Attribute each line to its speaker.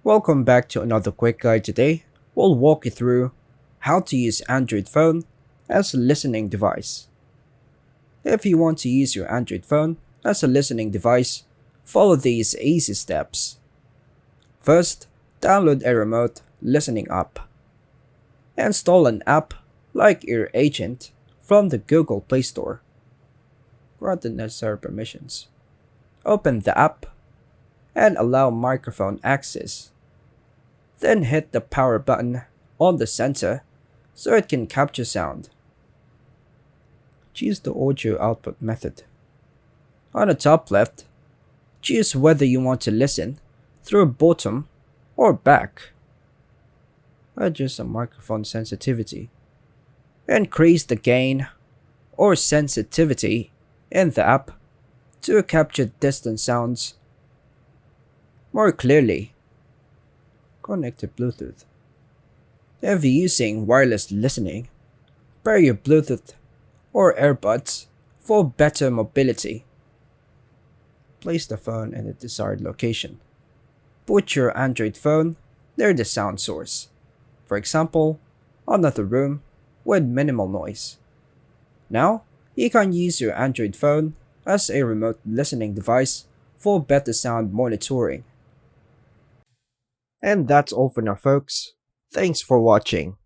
Speaker 1: Welcome back to another quick guide. Today, we'll walk you through how to use Android phone as a listening device. If you want to use your Android phone as a listening device, follow these easy steps. First, download a remote listening app. Install an app like Ear Agent from the Google Play Store. Grant the necessary permissions. Open the app and allow microphone access. Then hit the power button on the sensor so it can capture sound. Choose the audio output method. On the top left, choose whether you want to listen through bottom or back. Adjust the microphone sensitivity. Increase the gain or sensitivity in the app to capture distant sounds more clearly. Connect to Bluetooth. If you're using wireless listening, pair your Bluetooth or earbuds for better mobility. Place the phone in the desired location. Put your Android phone near the sound source, for example, another room with minimal noise. Now, you can use your Android phone as a remote listening device for better sound monitoring. And that's all for now, folks. Thanks for watching.